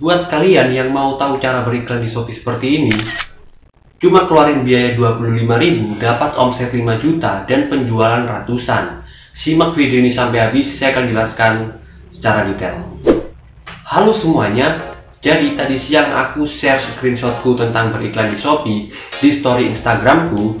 Buat kalian yang mau tahu cara beriklan di Shopee seperti ini, cuma keluarin biaya 25.000 dapat omset 5 juta dan penjualan ratusan. Simak video ini sampai habis, saya akan jelaskan secara detail. Halo semuanya, jadi tadi siang aku share screenshotku tentang beriklan di Shopee di story Instagramku.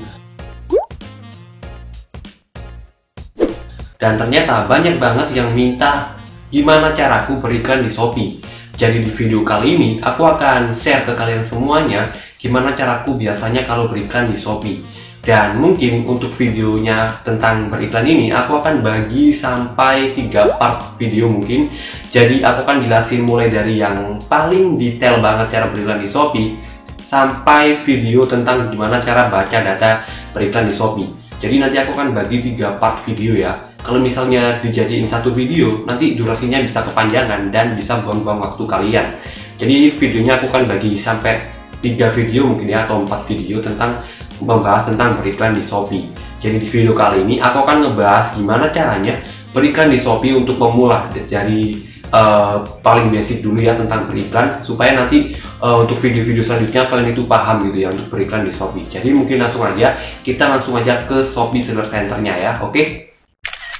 Dan ternyata banyak banget yang minta gimana caraku beriklan di Shopee. Jadi di video kali ini aku akan share ke kalian semuanya gimana caraku biasanya kalau beriklan di Shopee. Dan mungkin untuk videonya tentang beriklan ini aku akan bagi sampai 3 part video mungkin. Jadi aku akan jelasin mulai dari yang paling detail banget cara beriklan di Shopee sampai video tentang gimana cara baca data beriklan di Shopee. Jadi nanti aku akan bagi 3 part video ya. Kalau misalnya dijadiin satu video, nanti durasinya bisa kepanjangan dan bisa buang-buang waktu kalian. Jadi videonya aku akan bagi sampai 3 video mungkin ya, atau 4 video tentang membahas tentang beriklan di Shopee. Jadi di video kali ini aku akan ngebahas gimana caranya beriklan di Shopee untuk pemula. Dari paling basic dulu ya tentang beriklan, supaya nanti untuk video-video selanjutnya kalian itu paham gitu ya untuk beriklan di Shopee. Jadi mungkin kita langsung aja ke Shopee Seller Center-nya ya, oke?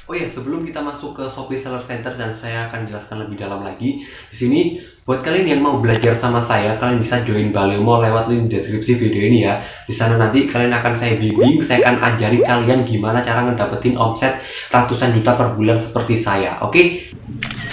Oh ya, sebelum kita masuk ke Shopee Seller Center dan saya akan jelaskan lebih dalam lagi di sini, buat kalian yang mau belajar sama saya, kalian bisa join Baliomo lewat link deskripsi video ini ya. Di sana nanti kalian akan saya bimbing, saya akan ajari kalian gimana cara ngedapetin omset ratusan juta per bulan seperti saya, oke?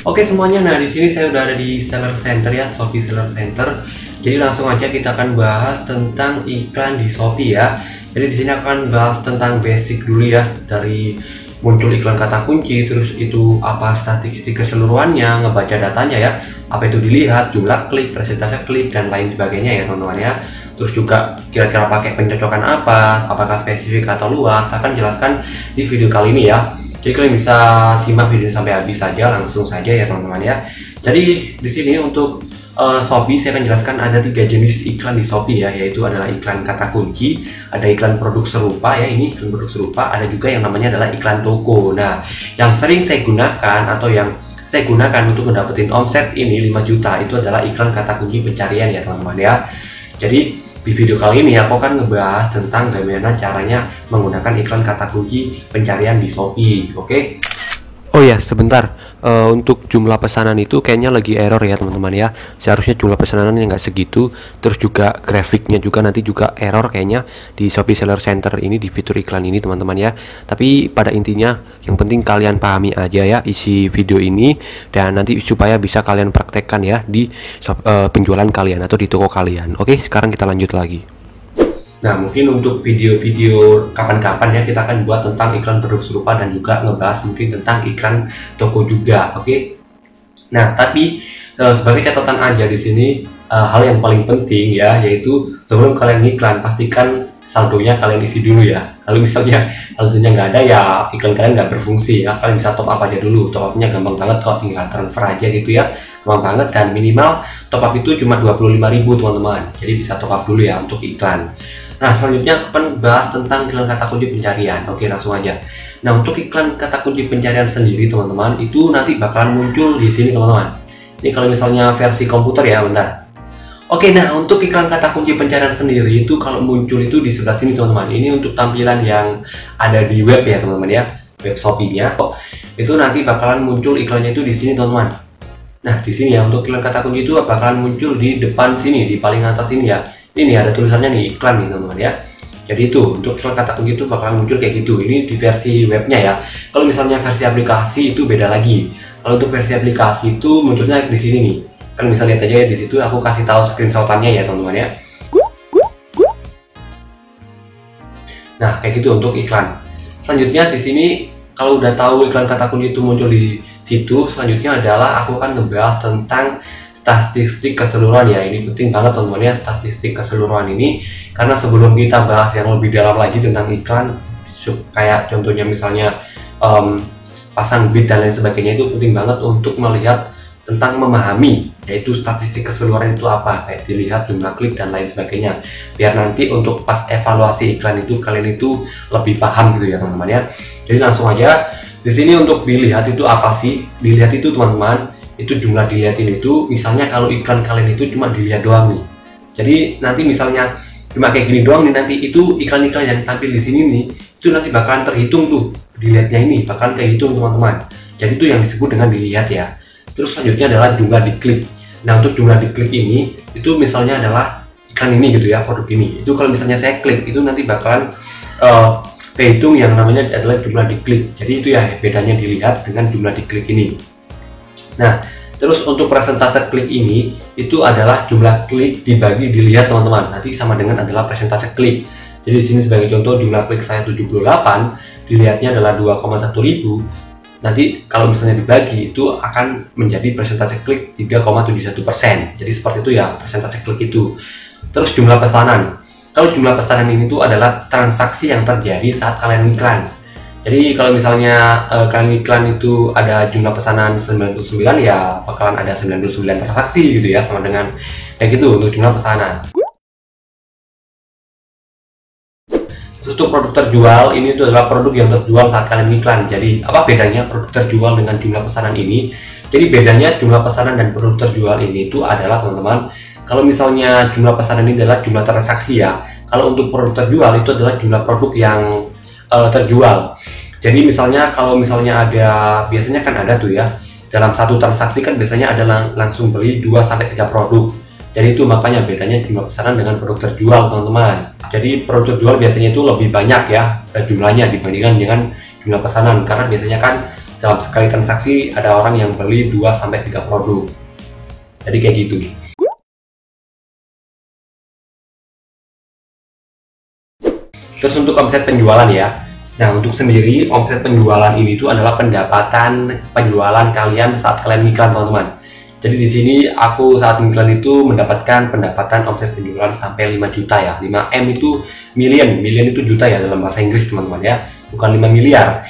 Oke semuanya, nah di sini saya udah ada di Seller Center ya, Shopee Seller Center. Jadi langsung aja kita akan bahas tentang iklan di Shopee ya. Jadi di sini akan bahas tentang basic dulu ya, dari muncul iklan kata kunci, terus itu apa statistik keseluruhannya, ngebaca datanya ya, apa itu dilihat, jumlah klik, persentase klik, dan lain sebagainya ya teman-teman ya. Terus juga kira-kira pakai pencocokan apa, apakah spesifik atau luas, akan jelaskan di video kali ini ya. Jadi kalian bisa simak video sampai habis saja, langsung saja ya teman-teman ya. Jadi di sini untuk Shopee saya akan jelaskan ada 3 jenis iklan di Shopee ya, yaitu adalah iklan kata kunci, ada iklan produk serupa ya, ini iklan produk serupa, ada juga yang namanya adalah iklan toko. Nah, yang sering saya gunakan atau yang saya gunakan untuk mendapatkan omset ini 5 juta itu adalah iklan kata kunci pencarian ya teman-teman ya. Jadi di video kali ini aku akan ngebahas tentang bagaimana caranya menggunakan iklan kata kunci pencarian di Shopee, oke? Oh ya, sebentar. Untuk jumlah pesanan itu kayaknya lagi error ya teman-teman ya. Seharusnya jumlah pesanannya nggak segitu. Terus juga grafiknya juga nanti juga error kayaknya di Shopee Seller Center ini, di fitur iklan ini teman-teman ya. Tapi pada intinya yang penting kalian pahami aja ya isi video ini, dan nanti supaya bisa kalian praktekkan ya di penjualan kalian atau di toko kalian. Oke, sekarang kita lanjut lagi. Nah, mungkin untuk video-video kapan-kapan ya kita akan buat tentang iklan produk serupa dan juga ngebahas mungkin tentang iklan toko juga, oke? Nah, tapi sebagai catatan aja di sini hal yang paling penting ya, yaitu sebelum kalian iklan pastikan saldonya kalian isi dulu ya. Kalau misalnya saldonya nggak ada ya iklan kalian nggak berfungsi ya. Kalian bisa top up aja dulu. Top upnya gampang banget kok, tinggal transfer aja gitu ya. Gampang banget, dan minimal top up itu cuma 25.000 teman-teman. Jadi bisa top up dulu ya untuk iklan. Nah, selanjutnya akan bahas tentang iklan kata kunci pencarian. Oke, langsung aja. Nah, untuk iklan kata kunci pencarian sendiri teman-teman, itu nanti bakalan muncul di sini teman-teman. Ini kalau misalnya versi komputer ya, bentar. Oke, nah untuk iklan kata kunci pencarian sendiri itu kalau muncul itu di sebelah sini teman-teman. Ini untuk tampilan yang ada di web ya teman-teman ya, web Shopee-nya. Itu nanti bakalan muncul iklannya itu di sini teman-teman. Nah, di sini ya untuk iklan kata kunci itu bakalan muncul di depan sini, di paling atas ini ya. Ini ada tulisannya nih, iklan nih teman-teman ya. Jadi itu untuk iklan kata kunci itu bakalan muncul kayak gitu. Ini di versi webnya ya. Kalau misalnya versi aplikasi itu beda lagi. Kalau untuk versi aplikasi itu munculnya di sini nih. Kalian bisa lihat aja ya, di situ aku kasih tahu screenshotannya ya teman-teman ya. Nah, kayak gitu untuk iklan. Selanjutnya di sini kalau udah tahu iklan kata kunci itu muncul di situ, selanjutnya adalah aku akan ngebahas tentang statistik keseluruhan ya. Ini penting banget teman-teman ya, statistik keseluruhan ini, karena sebelum kita bahas yang lebih dalam lagi tentang iklan, kayak contohnya misalnya pasang bid dan lain sebagainya, itu penting banget untuk melihat tentang memahami yaitu statistik keseluruhan itu apa, kayak dilihat jumlah klik dan lain sebagainya, biar nanti untuk pas evaluasi iklan itu kalian itu lebih paham gitu ya teman-teman ya. Jadi langsung aja di sini untuk dilihat itu apa sih? Dilihat itu teman-teman, itu jumlah dilihatin itu, misalnya kalau iklan kalian itu cuma dilihat doang nih. Jadi nanti misalnya cuma kayak gini doang nih, nanti itu iklan-iklan yang tampil di sini nih, itu nanti bakalan terhitung tuh dilihatnya ini, bakalan terhitung teman-teman. Jadi itu yang disebut dengan dilihat ya. Terus selanjutnya adalah jumlah diklik. Nah untuk jumlah diklik ini, itu misalnya adalah iklan ini gitu ya, produk ini. Itu kalau misalnya saya klik, itu nanti bakalan kehitung yang namanya adalah jumlah diklik. Jadi itu ya bedanya dilihat dengan jumlah diklik ini. Nah, terus untuk persentase klik ini itu adalah jumlah klik dibagi dilihat teman-teman. Nanti sama dengan adalah persentase klik. Jadi di sini sebagai contoh jumlah klik saya 78, dilihatnya adalah 2,1 ribu. Nanti kalau misalnya dibagi itu akan menjadi persentase klik 3,71%. Jadi seperti itu ya persentase klik itu. Terus jumlah pesanan. Kalau jumlah pesanan ini tuh adalah transaksi yang terjadi saat kalian iklan. Jadi kalau misalnya kalian iklan itu ada jumlah pesanan 99, ya bakalan ada 99 transaksi gitu ya, sama dengan kayak gitu untuk jumlah pesanan. Terus untuk produk terjual, ini itu adalah produk yang terjual saat kalian iklan. Jadi apa bedanya produk terjual dengan jumlah pesanan ini? Jadi bedanya jumlah pesanan dan produk terjual ini itu adalah teman-teman, kalau misalnya jumlah pesanan ini adalah jumlah transaksi ya. Kalau untuk produk terjual itu adalah jumlah produk yang terjual. Jadi misalnya kalau misalnya ada, biasanya kan ada tuh ya, dalam satu transaksi kan biasanya ada langsung beli 2-3 produk. Jadi itu makanya bedanya jumlah pesanan dengan produk terjual teman-teman. Jadi produk terjual biasanya itu lebih banyak ya jumlahnya dibandingkan dengan jumlah pesanan, karena biasanya kan dalam sekali transaksi ada orang yang beli 2-3 produk. Jadi kayak gitu. Terus untuk omset penjualan ya. Nah untuk sendiri omset penjualan ini itu adalah pendapatan penjualan kalian saat kalian iklan teman-teman. Jadi di sini aku saat iklan itu mendapatkan pendapatan omset penjualan sampai 5 juta ya. 5M itu million itu juta ya dalam bahasa Inggris teman-teman ya, bukan 5 miliar.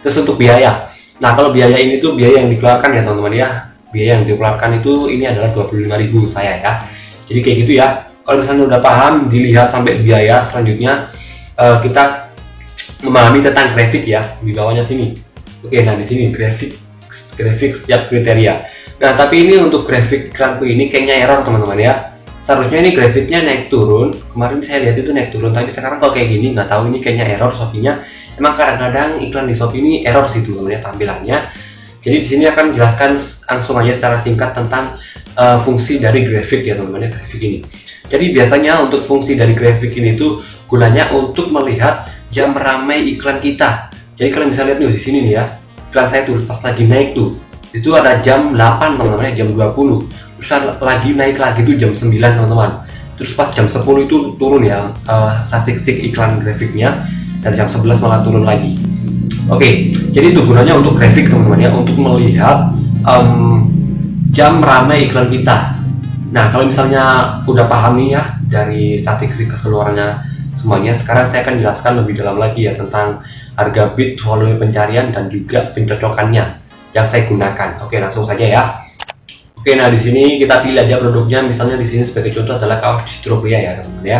Terus untuk biaya. Nah kalau biaya ini tuh biaya yang dikeluarkan ya teman-teman ya. Biaya yang dikeluarkan itu ini adalah 25.000 saya ya. Jadi kayak gitu ya. Kalau misalnya udah paham dilihat sampai biaya, selanjutnya kita memahami tentang grafik ya di bawahnya sini. Oke, nah di sini grafik setiap kriteria. Nah tapi ini untuk grafik iklanku ini kayaknya error teman-teman ya. Seharusnya ini grafiknya naik turun. Kemarin saya lihat itu naik turun, tapi sekarang kalau kayak gini nggak tahu ini kayaknya error Shopee-nya. Emang kadang-kadang iklan di Shopee ini error sih teman-teman ya tampilannya. Jadi di sini akan jelaskan langsung aja secara singkat tentang fungsi dari grafik ya teman-teman ya, grafik ini. Jadi biasanya untuk fungsi dari grafik ini tuh gunanya untuk melihat jam ramai iklan kita. Jadi kalian bisa lihat nih di sini nih ya, iklan saya tuh pas lagi naik tuh, itu ada jam 8 teman-teman, jam 20. Terus lagi naik lagi tuh jam 9 teman-teman. Terus pas jam 10 itu turun ya statistik iklan grafiknya, dan jam 11 malah turun lagi. Oke, jadi itu gunanya untuk grafik teman-teman ya, untuk melihat jam ramai iklan kita. Nah kalau misalnya udah paham nih ya dari statistik keseluruhannya semuanya, sekarang saya akan jelaskan lebih dalam lagi ya tentang harga bid, volume pencarian, dan juga pencocokannya yang saya gunakan. Oke, langsung saja ya. Oke, nah di sini kita pilih aja produknya. Misalnya di sini sebagai contoh adalah kaos distropia ya teman-teman ya.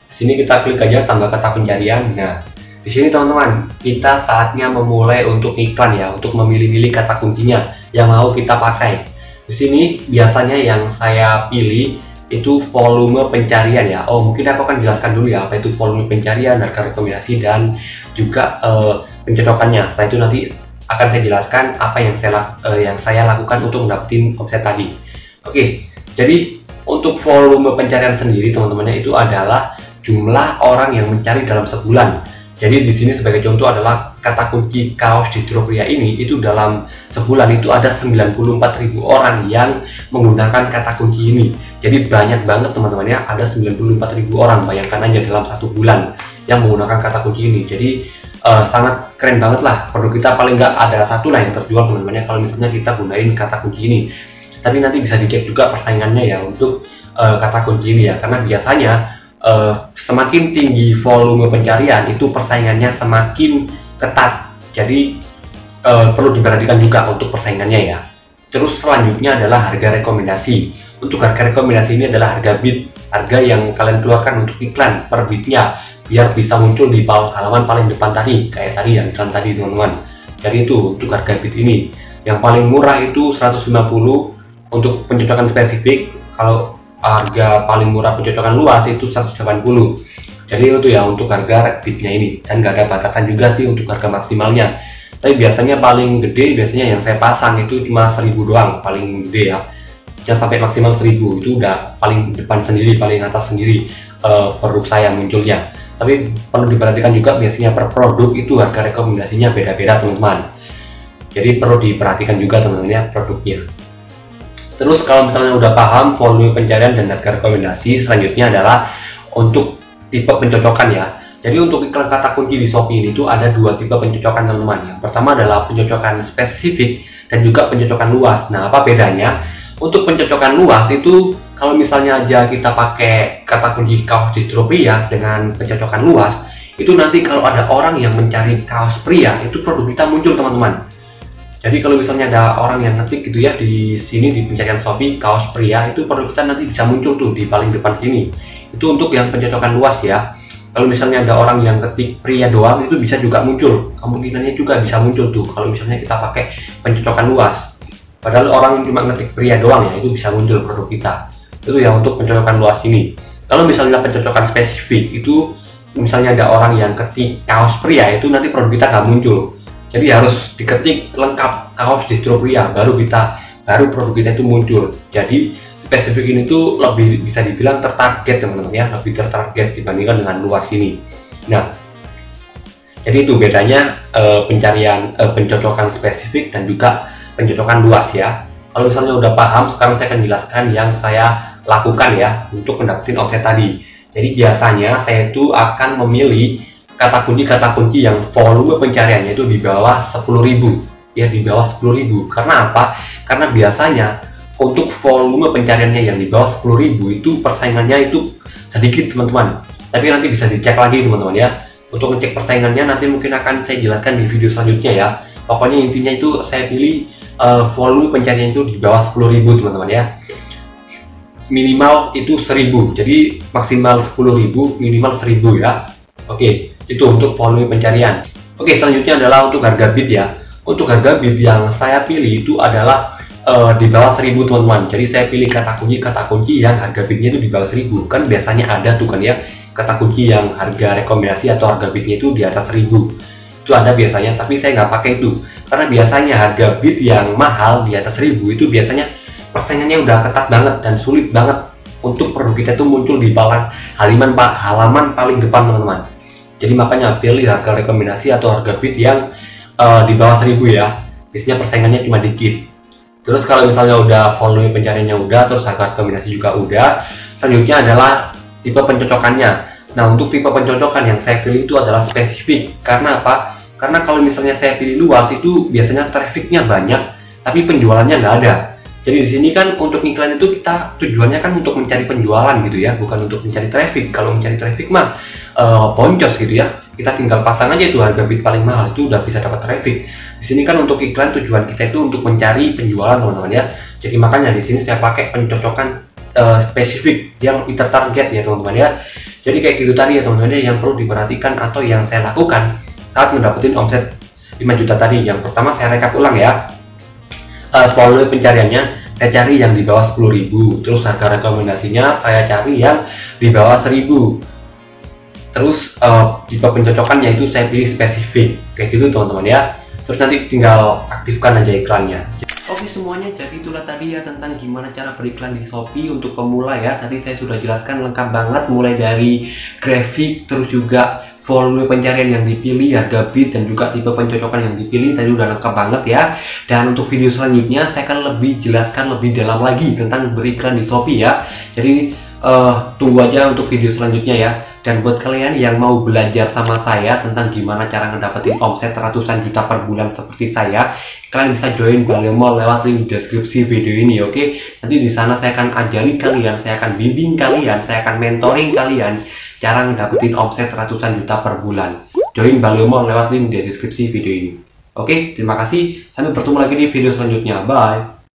Di sini kita klik aja tambah kata pencarian. Nah di sini teman-teman kita saatnya memulai untuk iklan ya, untuk memilih-milih kata kuncinya yang mau kita pakai. Di sini biasanya yang saya pilih itu volume pencarian ya. Oh mungkin aku akan jelaskan dulu ya apa itu volume pencarian, harga rekomendasi, dan juga pencocokannya. Setelah itu nanti akan saya jelaskan apa yang saya lakukan untuk mendapatkan omset tadi. Oke, jadi untuk volume pencarian sendiri teman-temannya itu adalah jumlah orang yang mencari dalam sebulan. Jadi di sini sebagai contoh adalah kata kunci kaos distropia ini, itu dalam sebulan itu ada 94.000 orang yang menggunakan kata kunci ini. Jadi banyak banget teman-teman ya, ada 94.000 orang, bayangkan aja dalam satu bulan yang menggunakan kata kunci ini. Jadi sangat keren banget lah, produk kita paling nggak ada satu lah yang terjual teman-teman ya kalau misalnya kita gunain kata kunci ini. Tapi nanti bisa dicek juga persaingannya ya untuk kata kunci ini ya, karena biasanya semakin tinggi volume pencarian itu persaingannya semakin ketat. Jadi perlu diperhatikan juga untuk persaingannya ya. Terus selanjutnya adalah harga rekomendasi. Untuk harga rekomendasi ini adalah harga bid, harga yang kalian keluarkan untuk iklan per bidnya, biar bisa muncul di bawah halaman paling depan tadi, kayak tadi yang iklan tadi teman-teman. Jadi itu untuk harga bid ini. Yang paling murah itu 150 untuk pencocokan spesifik. Kalau harga paling murah pencocokan luas itu 180. Jadi itu ya untuk harga reaktifnya ini, dan nggak ada batasan juga sih untuk harga maksimalnya. Tapi biasanya paling gede biasanya yang saya pasang itu cuma 1000 doang, paling gede ya. Jangan sampai maksimal 1000, itu udah paling depan sendiri, paling atas sendiri produk saya munculnya. Tapi perlu diperhatikan juga biasanya per produk itu harga rekomendasinya beda-beda teman-teman. Jadi perlu diperhatikan juga teman-teman ya produknya. Terus kalau misalnya udah paham volume pencarian dan harga rekomendasi, selanjutnya adalah untuk tipe pencocokan ya. Jadi untuk iklan kata kunci di Shopee ini tuh ada dua tipe pencocokan teman-teman. Yang pertama adalah pencocokan spesifik dan juga pencocokan luas. Nah, apa bedanya? Untuk pencocokan luas itu kalau misalnya aja kita pakai kata kunci kaos distro pria dengan pencocokan luas, itu nanti kalau ada orang yang mencari kaos pria, itu produk kita muncul teman-teman. Jadi kalau misalnya ada orang yang ngetik gitu ya di sini di pencarian Shopee kaos pria, itu produk kita nanti bisa muncul tuh di paling depan sini. Itu untuk yang pencocokan luas ya. Kalau misalnya ada orang yang ketik pria doang, itu bisa juga muncul. Kemungkinannya juga bisa muncul tuh kalau misalnya kita pakai pencocokan luas. Padahal orang yang cuma ngetik pria doang ya, itu bisa muncul produk kita. Itu ya untuk pencocokan luas ini. Kalau misalnya pencocokan spesifik itu misalnya ada orang yang ketik kaos pria, itu nanti produk kita nggak muncul. Jadi harus diketik lengkap kaos distro pria baru produk kita itu muncul. Jadi spesifik ini tuh lebih bisa dibilang tertarget teman-teman ya, lebih tertarget dibandingkan dengan luas ini. Nah, jadi itu bedanya pencarian pencocokan spesifik dan juga pencocokan luas ya. Kalau misalnya udah paham, sekarang saya akan jelaskan yang saya lakukan ya untuk mendapatkan omset tadi. Jadi biasanya saya itu akan memilih kata kunci yang volume pencariannya itu di bawah 10.000 ya, di bawah 10.000. Karena apa? Karena biasanya untuk volume pencariannya yang di bawah 10.000 itu persaingannya itu sedikit teman-teman. Tapi nanti bisa dicek lagi teman-teman ya. Untuk ngecek persaingannya nanti mungkin akan saya jelaskan di video selanjutnya ya. Pokoknya intinya itu saya pilih volume pencarian itu di bawah 10.000 teman-teman ya. Minimal itu 1000. Jadi maksimal 10.000, minimal 1000 ya. Oke, itu untuk volume pencarian. Oke, selanjutnya adalah untuk harga bid ya. Untuk harga bid yang saya pilih itu adalah di bawah 1000 teman-teman. Jadi saya pilih kata kunci yang harga bidnya itu di bawah 1000. Kan biasanya ada tuh kan ya kata kunci yang harga rekomendasi atau harga bidnya itu di atas 1000. Itu ada biasanya, tapi saya nggak pakai itu. Karena biasanya harga bid yang mahal di atas 1000 itu biasanya persaingannya udah ketat banget dan sulit banget untuk produk kita itu muncul di bawah halaman paling depan teman-teman. Jadi makanya pilih harga rekomendasi atau harga bid yang di bawah 1000 ya. Biasanya persaingannya cuma dikit. Terus kalau misalnya udah volume pencariannya udah, terus harga rekomendasi juga udah, selanjutnya adalah tipe pencocokannya. Nah, untuk tipe pencocokan yang saya pilih itu adalah spesifik. Karena apa? Karena kalau misalnya saya pilih luas itu biasanya trafficnya banyak, tapi penjualannya nggak ada. Jadi di sini kan untuk iklan itu kita tujuannya kan untuk mencari penjualan gitu ya, bukan untuk mencari traffic. Kalau mencari traffic mah boncos gitu ya. Kita tinggal pasang aja itu harga bid paling mahal itu udah bisa dapat traffic. Di sini kan untuk iklan tujuan kita itu untuk mencari penjualan teman-teman ya. Jadi makanya di sini saya pakai pencocokan spesifik yang tertarget ya teman-teman ya. Jadi kayak gitu tadi ya teman-teman ya, yang perlu diperhatikan atau yang saya lakukan saat mendapatkan omset 5 juta tadi. Yang pertama saya rekap ulang ya. Volume pencariannya saya cari yang di bawah 10.000. Terus harga rekomendasinya saya cari yang di bawah 1000. Terus tipe pencocokannya itu saya pilih spesifik kayak gitu teman-teman ya. Terus nanti tinggal aktifkan aja iklannya. Oke semuanya, jadi itulah tadi ya tentang gimana cara beriklan di Shopee untuk pemula ya. Tadi saya sudah jelaskan lengkap banget mulai dari grafik, terus juga volume pencarian yang dipilih, harga bid, dan juga tipe pencocokan yang dipilih tadi udah lengkap banget ya. Dan untuk video selanjutnya saya akan lebih jelaskan lebih dalam lagi tentang beriklan di Shopee ya. Jadi tunggu aja untuk video selanjutnya ya. Dan buat kalian yang mau belajar sama saya tentang gimana cara ngedapetin omset ratusan juta per bulan seperti saya, kalian bisa join Baleo Mall lewat link deskripsi video ini, oke? Nanti di sana saya akan ajari kalian, saya akan bimbing kalian, saya akan mentoring kalian cara ngedapetin omset ratusan juta per bulan. Join Baleo Mall lewat link di deskripsi video ini. Oke, terima kasih. Sampai bertemu lagi di video selanjutnya. Bye.